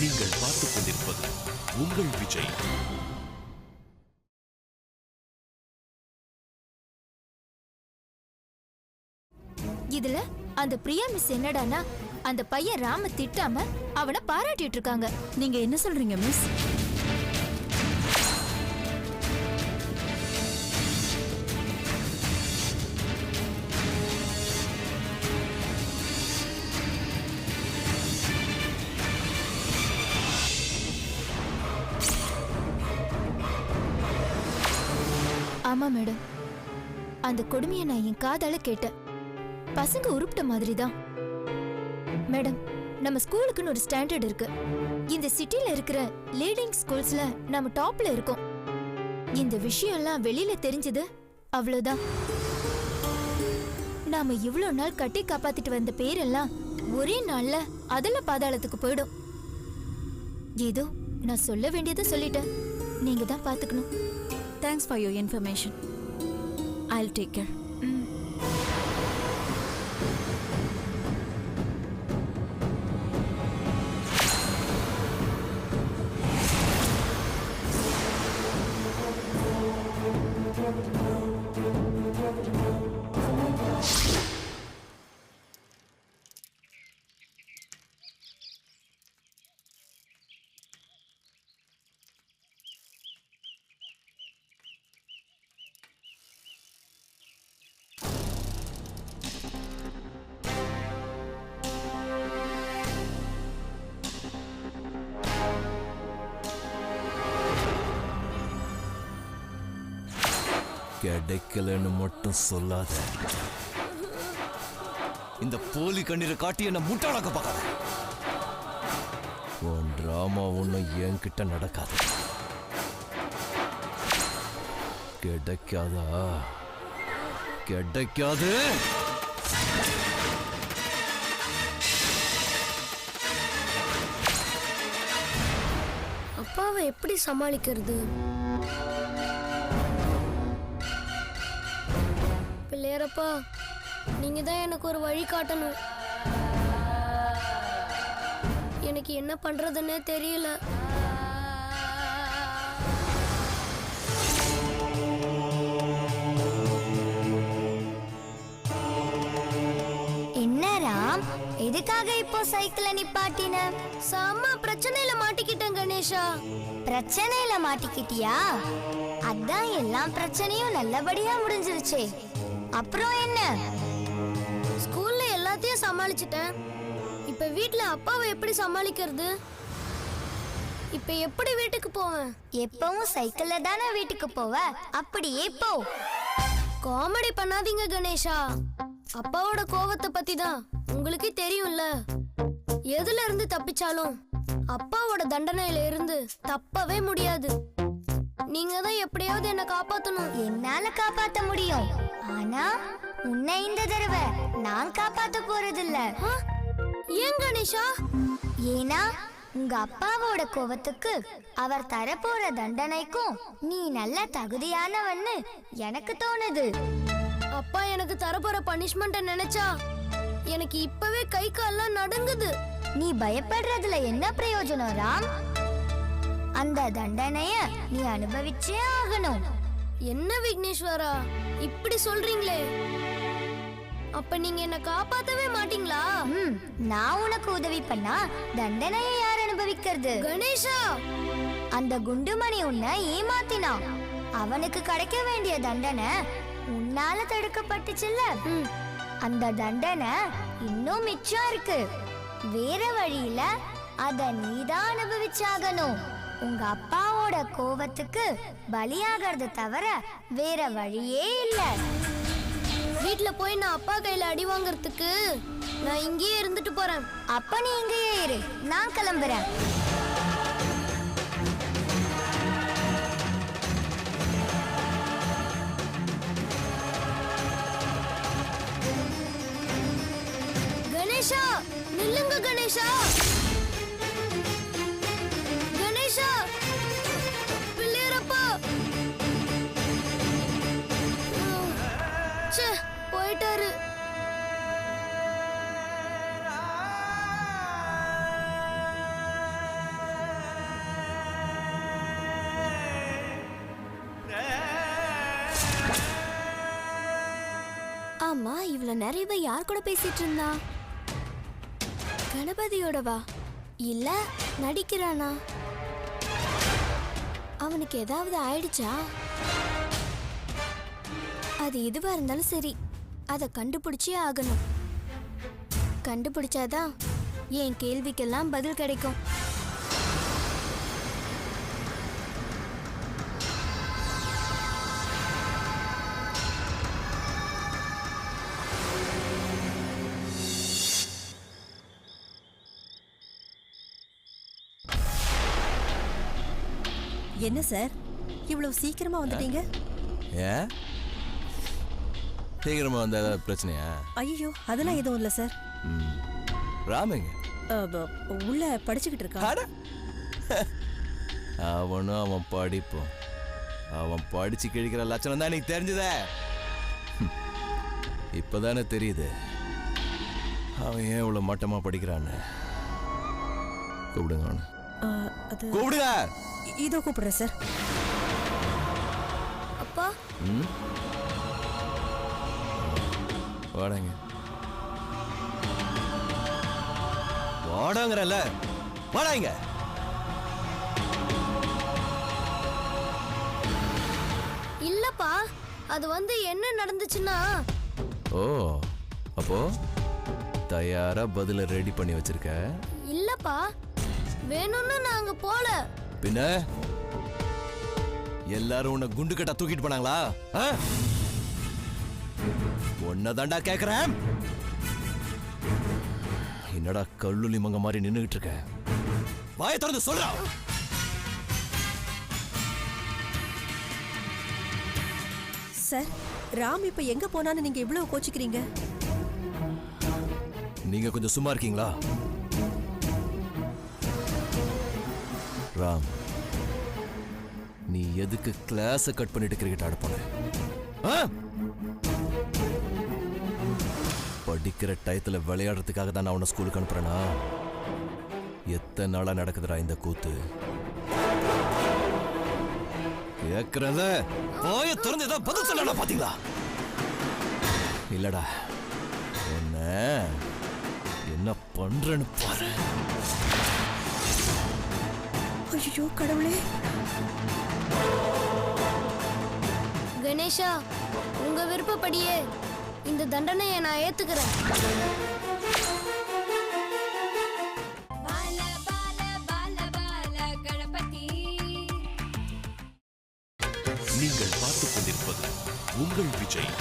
நீங்கள் பார்த்துக் கொண்டிருப்பது உங்கள் விஜய். இதுல அந்த பிரியா மிஸ் என்னடானா அந்த பையன் ராம திட்டாம அவனை பாராட்டிட்டு இருக்காங்க. நீங்க என்ன சொல்றீங்க மிஸ்? ஆமா மேடம், அந்த கொடுமையை நான் என் காதால கேட்டேன். பசங்க உருப்பிட்ட மாதிரி தான் மேடம். நம்ம ஸ்கூலுக்குன்னு ஒரு ஸ்டாண்டர்ட் இருக்கு. இந்த சிட்டில இருக்கிற லீடிங் ஸ்கூல்ஸ்ல நம்ம டாப்ல இருக்கோம். இந்த விஷயம் எல்லாம் வெளியில தெரிஞ்சது அவ்வளவுதான். நாம இவ்வளவு நாள் கட்டி காப்பாத்திட்டு வந்த பேரெல்லாம் ஒரே நாள்ல அதல பாதாளத்துக்கு போயிடும். ஏதோ நான் சொல்ல வேண்டியதை சொல்லிட்டேன். நீங்க தான் பாத்துக்கணும். Thanks for your information. I'll take care. கிடைக்கலன்னு மட்டும் சொல்லாத. இந்த போலி கண்ணீரை காட்டி என்ன முட்டாளாக்க பார்க்காத. உன் டிராமா ஒன்னும் என்கிட்ட நடக்காது. கிடைக்காதா? கிடைக்காது. அப்பாவை எப்படி சமாளிக்கிறது? பிள்ளையாரப்பா, நீங்க தான் எனக்கு ஒரு வழி காட்டணும். எனக்கு என்ன பண்றதுன்னே தெரியல. என்ன ராம், எதுக்காக இப்போ சைக்கிள நிப்பாட்டின? சாமா பிரச்சனையில மாட்டிக்கிட்டேன் கணேஷா. பிரச்சனையில மாட்டிக்கிட்டியா? அதான் எல்லாம் பிரச்சனையும் நல்லபடியா முடிஞ்சிருச்சே. அப்புறம் என்ன? ஸ்கூல்ல எல்லாத்தையும் சமாளிச்சிட்டேன். இப்ப வீட்ல அப்பாவை எப்படி சமாளிக்கிறது? இப்ப எப்படி வீட்டுக்கு போவேன்? எப்பவும் சைக்கிள்ல தானே வீட்டுக்கு போவ, அப்படியே போ. காமெடி பண்ணாதீங்க கணேஷா. அப்பாவோட கோவத்தை பத்தி தான் உங்களுக்கு தெரியும்ல. எதுல இருந்து தப்பிச்சாலும் அப்பாவோட தண்டனையில இருந்து தப்பவே முடியாது. நீங்க தான் எப்படியாவது என்ன காப்பாத்தணும். என்னால காப்பாத்த முடியும், ஆனா உன்னை இந்த தடவை நான் காப்பாத்த போறதில்ல. ஏன் கணேஷா? ஏன்னா உங்க அப்பாவோட கோவத்துக்கு அவர் தரப்போற தண்டனைக்கும் நீ நல்ல தகுதியானவன்னு எனக்கு தோணுது. அப்பா எனக்கு தரப்போற பனிஷ்மெண்ட நினைச்சா எனக்கு இப்பவே கை கால்லாம் நடுங்குது. நீ பயப்படுறதுல என்ன பிரயோஜனம் ராம்? அந்த தண்டனைய நீ அனுபவிச்சே ஆகணும். என்ன விக்னேஸ்வரா இப்படி சொல்றீங்களே? அப்ப நீங்க என்ன காப்பாத்தவே மாட்டீங்களா? நான் உனக்கு உதவி பண்ணா தண்டனையை யார் அனுபவிக்கிறது? கணேஷா, அந்த குண்டுமணி உன்னை ஏமாத்தினான். அவனுக்கு கிடைக்க வேண்டிய தண்டனை உன்னால தடுக்கப்பட்டுச்சுல்ல. அந்த தண்டனை இன்னும் மிச்சம் இருக்கு. வேற வழியில அத நீதான் அனுபவிச்சாகணும். உங்க அப்பாவோட கோவத்துக்கு பலியாகிறது தவிர வேற வழியே இல்ல. வீட்ல போய் நான் அப்பா கையில அடி வாங்கறதுக்கு நான் இங்கேயே இருந்துட்டு போறேன். அப்ப நீ இங்கேயே இரு, நான் கிளம்புறேன். கணேஷா, நில்லுங்க கணேஷா. கணேஷா, பிள்ளையரப்பா. போயிட்டாரு. இவ்வளவு நேரம் இவ யார் கூட பேசிட்டு இருந்தா? கணபதியோடவா? இல்ல நடிக்கிறானா? அவனுக்கு ஏதாவது ஆயிடுச்சா? அது எதுவா இருந்தாலும் சரி, அதை கண்டுபிடிச்சே ஆகணும். கண்டுபிடிச்சாதான் என் கேள்விக்கெல்லாம் பதில் கிடைக்கும். என்ன சார் இவ்வளவு சீக்கிரமா வந்துட்டீங்க? ஏன் சீக்கிரமா வந்த ஏதாவது பிரச்சனையா? ஐயோ அதெல்லாம் எதுவும் இல்ல சார். ராமங்க உள்ள படிச்சுக்கிட்டு இருக்கான். அவனும் அவன் படிப்போம். அவன் படிச்சு கிழிக்கிற லட்சணம் தான் எனக்கு தெரிஞ்சதே. இப்பதானே தெரியுது அவன் ஏன் இவ்வளவு மட்டமா படிக்கிறான்னு. கூப்பிடுங்க அவனை. அது கூப்பிடுங்க. இதோ கூப்பிடுறேன் சார். அப்பா வாடங்க வாடாங்கறல வாடாங்க. இல்லப்பா, அது என்ன நடந்துச்சுன்னா, ஓ அப்போ தயாரா பதில ரெடி பண்ணி வச்சிருக்க? இல்லப்பா, வேணும்னு நாங்க போல. பின்ன எல்லாரும் உன்னை குண்டு கட்டா தூக்கிட்டு போனாங்களா? உன்னதாண்டா கேக்குறேன். என்னடா கல்லுலி மங்க மாதிரி நின்னுகிட்டு இருக்க? வாயை திறந்து சொல்றா. சார் ராம் இப்ப எங்க போனான்னு நீங்க இவ்வளவு கோச்சிக்கிறீங்க? நீங்க கொஞ்சம் சும்மா இருக்கீங்களா? ராம், நீ எதுக்கு கிளாஸ கட் பண்ணிட்டு கிரிக்கெட் ஆட போன? படிக்கிற டயத்துல விளையாடுறதுக்காக தான் நான் உன்னை ஸ்கூலுக்கு அனுப்புறேனா? எத்தனை நாளா நடக்குதுடா இந்த கூத்து? கேக்குறத போய திறந்து ஏதாவது பதில் சொல்லலாம் பாத்தீங்களா? இல்லடா, என்ன பண்றேன்னு பாரு. ஐயோ கடவுளே. கணேஷா, உங்க விருப்பப்படியே இந்த தண்டனையை நான் ஏத்துக்கிறேன். நீங்கள் பார்த்துக் கொண்டிருப்பது உங்கள் விஜய்.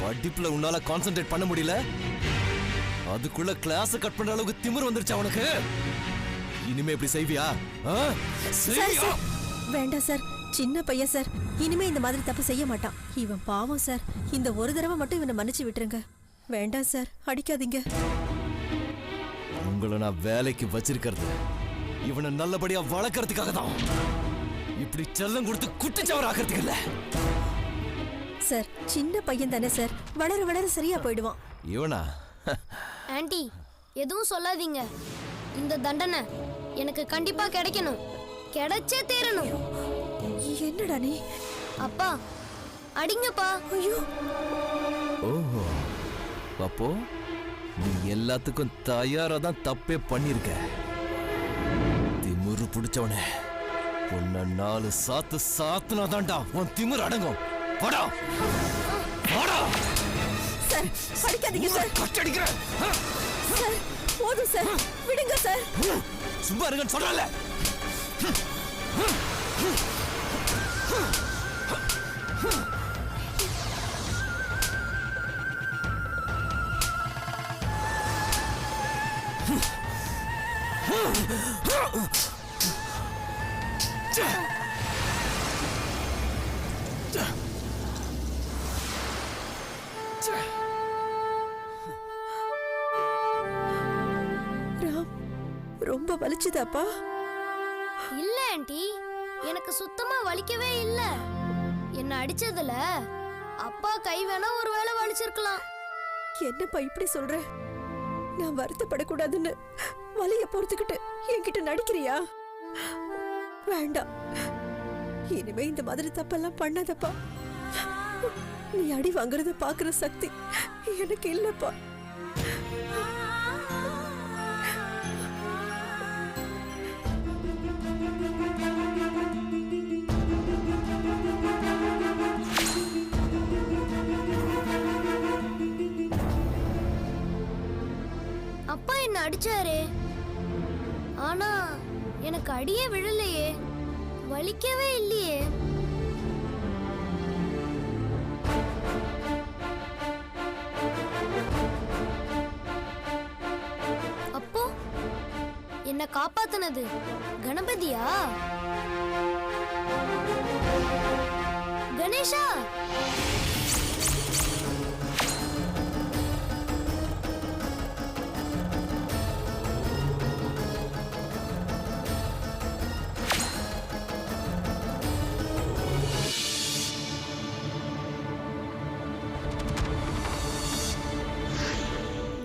படிப்புல உன்னால கான்சென்ட்ரேட் பண்ண முடியல, அதுக்குள்ள கிளாஸ் கட் பண்ற அளவுக்கு திமிரு வந்துருச்சு அவனுக்கு. இனிமே இப்படி செய்வியா? வேண்டாம் சார், சின்ன பையன் சார், இனிமே இந்த மாதிரி தப்பு செய்ய மாட்டான். இவன் பாவம் சார், இந்த ஒரு தடவை மட்டும் இவனை மன்னிச்சு விட்டுருங்க. வேண்டாம் சார், அடிக்காதீங்க. உங்களை நான் வேலைக்கு வச்சிருக்கிறது இவனை நல்லபடியா வளர்க்கறதுக்காக தான். இப்படி செல்லம் கொடுத்து குட்டிச்சவர் ஆக்கிறதுக்கு இல்ல. சார் சின்ன பையன் தானே சார், வளர வளர சரியா போயிடுவான். இவனா? ஆன்ட்டி, எதுவும் சொல்லாதீங்க. இந்த தண்டனை எனக்கு கண்டிப்பா கிடைக்கணும், கிடைச்சே தீரணும். என்னடா நீ? அப்பா அடிங்கப்பா. ஐயோ. ஓஹோ, அப்போ நீ எல்லாத்துக்கும் தயாரா தான் தப்பே பண்ணிருக்க. திமிரு பிடிச்சவனே, உன்னை 4 சாத்து சாத்துனாதான்டா உன் திமிரு அடங்கும். வாடா வாடா. சார் அடிக்காதீங்க சார். கட்டடிக்கிறேன் சார். போதும் சார், விடுங்க சார். சும்மா இருங்கன்னு சொல்றல. ராம், ரொம்ப வலிச்சுதாப்பா? இல்ல ஆண்டி, எனக்கு சுத்தமா வலிக்கவே இல்ல. என்ன அடிச்சதுல அப்பா கை வேணா ஒருவேளை வலிச்சிருக்கலாம். என்னப்பா இப்படி சொல்ற? நான் வருத்தப்படக்கூடாதுன்னு வலிய பொறுத்துக்கிட்டு என்கிட்ட நடிக்கிறியா? வேண்டாம், இனிமே இந்த மாதிரி தப்பெல்லாம் பண்ணாதப்பா. நீ அடி வாங்குறத பாக்குற சக்தி எனக்கு இல்லப்பா. அப்பா என்ன அடிச்சாரே, ஆனா எனக்கு அடியே விழலையே, வலிக்கவே இல்லையே. அப்போ என்ன காப்பாத்துனது கணபதியா? கணேஷா,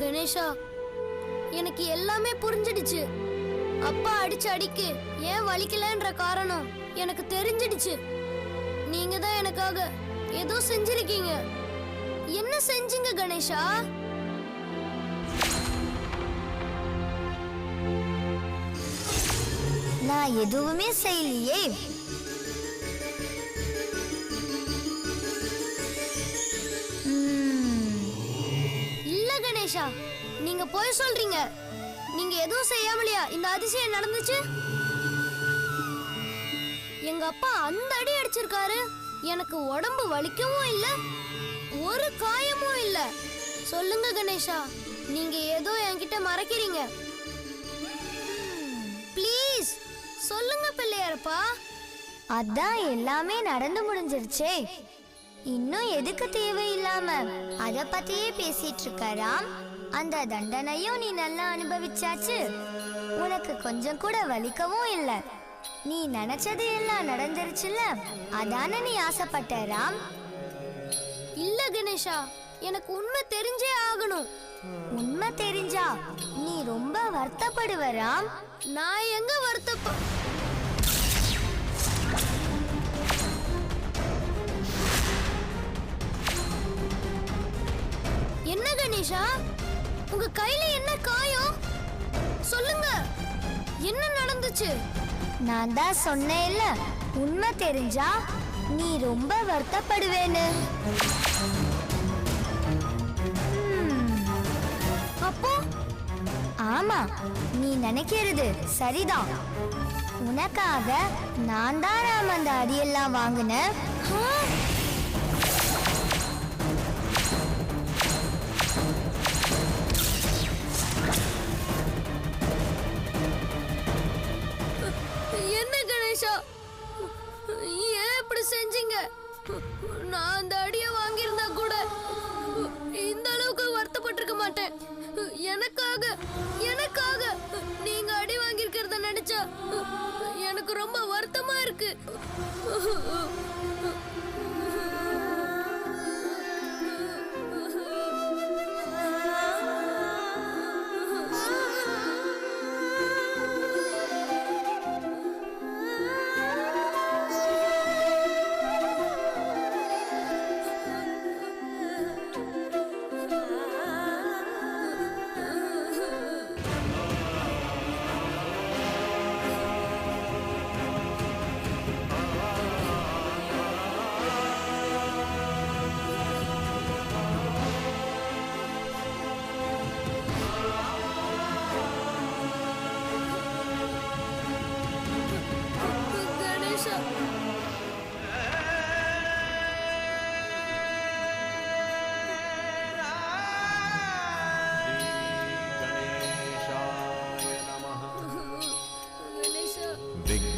கணேஷா, எனக்கு எல்லாமே புரிஞ்சிடுச்சு. அப்பா அடிச்ச அடிக்கு ஏன் வலிக்கலன்ற காரணம் எனக்கு தெரிஞ்சிடுச்சு. நீங்க தான் எனக்காக ஏதோ செஞ்சிருக்கீங்க. என்ன செஞ்சீங்க கணேஷா? நான் எதுவுமே செய்யலையே. இல்ல கணேஷா, நீங்க போய் சொல்றீங்க. நீங்க எதுவும் செய்யாமலையா இந்த அதிசயம் நடந்துச்சு? எங்க அப்பா அந்த அடி அடிச்சிருக்காரு, எனக்கு உடம்பு வலிக்கவும் இல்ல, ஒரு காயமும் இல்ல. சொல்லுங்க கணேஷா, நீங்க ஏதோ என்கிட்ட மறைக்கிறீங்க. ப்ளீஸ் சொல்லுங்க பிள்ளையாரப்பா. அதான் எல்லாமே நடந்து முடிஞ்சிருச்சே, இன்னும் எதுக்கு தேவையில்லாம அத பத்தியே பேசிட்டு இருக்காராம். அந்த தண்டனையும் நீ நல்லா அனுபவிச்சாச்சு, உனக்கு கொஞ்சம் கூட வலிக்கவும் இல்ல. நீ நினைச்சது எல்லாம் நடந்துருச்சுல, அதான நீ ஆசைப்பட்ட ராம். இல்ல கணேஷா, எனக்கு உண்மை தெரிஞ்சே ஆகணும். உண்மை தெரிஞ்சா நீ ரொம்ப வருத்தப்படுவ ராம். நான் எங்க என்ன கணேஷா, உங்க கையில என்ன காயம்? சொல்லுங்க, என்ன நடந்துச்சு? நான் தான் சொன்னேன்ல, உண்மை தெரிஞ்சா நீ ரொம்ப வருத்தப்படுவேன்னு. அப்போ ஆமா, நீ நினைக்கிறது சரிதான். உனக்காக நான் தான் ராம் அந்த அடியெல்லாம் வாங்கினேன். என்ன கணேஷா, ஏன் இப்படி செஞ்சீங்க? நான் அந்த அடியை வாங்கியிருந்தா கூட இந்த அளவுக்கு வருத்தப்பட்டிருக்க மாட்டேன். எனக்காக நீங்க அடி வாங்கியிருக்கிறத நினைச்சா எனக்கு ரொம்ப வருத்தமா இருக்கு.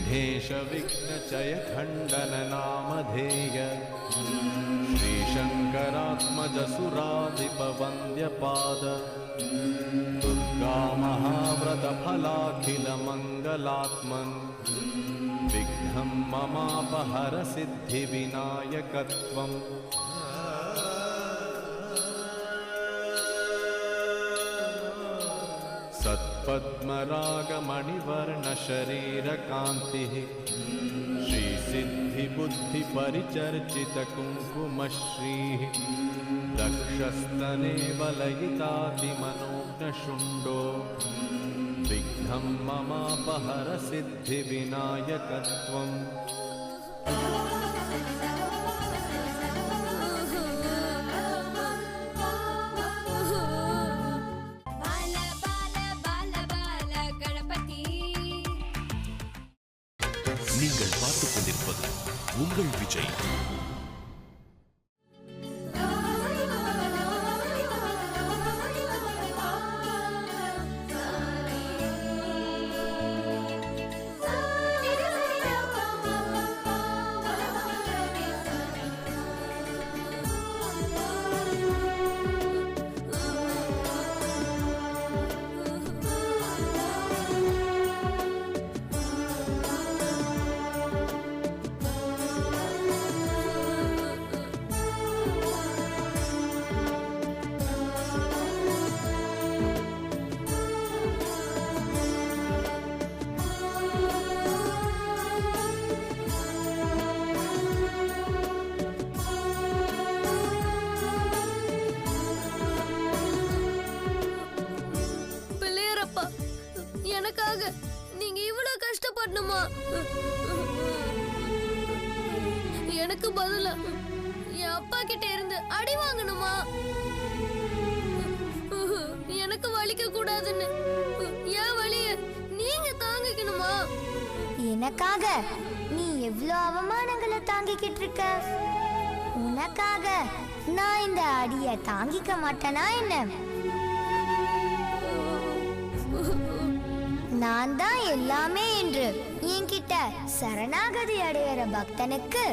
विघ्नेश विघ्नचय खण्डन नामधेय श्रीशङ्करात्मज सुराधिपवन्द्यपाद दुर्गा महाव्रत फलाखिल मङ्गलात्मन् विघ्नं ममापहर सिद्धि विनायकत्वम् सत्पद्मरागमणिवर्णशरीरकान्तिः श्रीसिद्धिबुद्धिपरिचर्चितकुङ्कुमश्रीः दक्षस्तने वलयितातिमनोज्ञशुण्डो विघ्नं ममापहर सिद्धिविनायकत्वम् நீங்கள் பார்த்துக் கொண்டிருப்பது உங்கள் விஜய். எனக்காக நீங்க இவ்வளவு கஷ்டப்படணுமா? எனக்கு பதிலா என் அப்பா கிட்ட இருந்து அடி வாங்கணுமா? எனக்கு வலிக்க கூடாதுன்னு என் வலிய நீங்க தாங்கிக்கணுமா? எனக்காக நீ எவ்வளவு அவமானங்களை தாங்கிக்கிட்டு இருக்க. உனக்காக நான் இந்த அடிய தாங்கிக்க மாட்டேனா என்ன? நான் தான் எல்லாமே என்று என்கிட்ட சரணாகதி அடையிற பக்தனுக்கு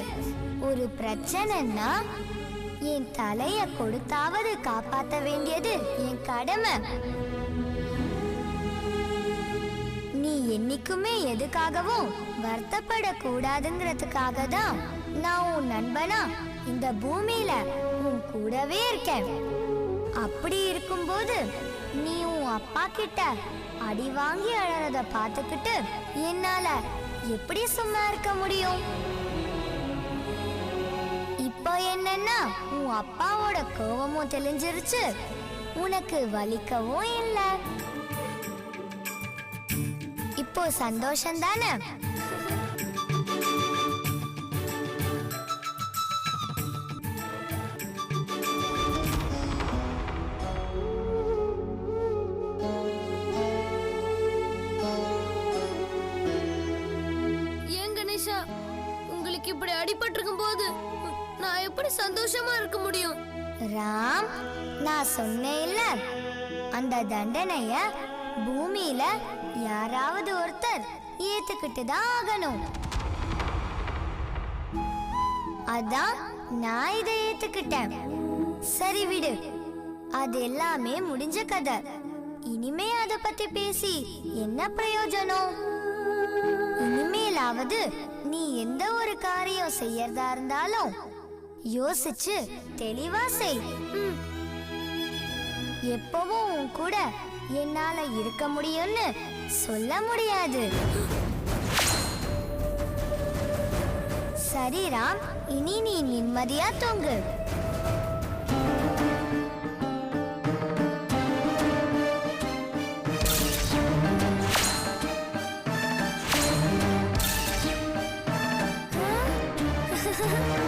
ஒரு பிரச்சனைன்னா என் தலைய கொடுத்தாவது காப்பாற்ற வேண்டியது என் கடமை. நீ என்னைக்குமே எதுக்காகவும் வருத்தப்படக்கூடாதுங்கிறதுக்காக தான் நான் உன் நண்பனா இந்த பூமியில உன் கூடவே இருக்கேன். அப்படி இருக்கும்போது நீ உன் அப்பா கிட்ட அடி வாங்கி அழறத பார்த்துக்கிட்டு என்னால எப்படி சும்மா இருக்க முடியும்? இப்போ என்னன்னா உன் அப்பாவோட கோபமும் தெளிஞ்சிருச்சு, உனக்கு வலிக்கவும் இல்லை. இப்போ சந்தோஷம் தானே? உங்களுக்கு இப்படி அடிபட்டிருக்கும் போது நான் எப்படி சந்தோஷமா இருக்க முடியும்? ராம், நான் சொன்னேன்ல, அந்த தண்டனைய பூமியில யாராவது ஒருத்தர் ஏத்துக்கிட்டு தான் ஆகணும். அதான் நான் இதை ஏத்துக்கிட்டேன். சரி விடு, அது எல்லாமே முடிஞ்ச கதை. இனிமே அத பத்தி பேசி என்ன பிரயோஜனம்? இனிமேலாவது நீ எந்த ஒரு காரியம் செய்யறதா இருந்தாலும் யோசிச்சு தெளிவா செய். எப்பவும் உன் கூட என்னால இருக்க முடியும்னு சொல்ல முடியாது. சரி ராம், இனி நீ நிம்மதியா தூங்கு. Ha ha ha!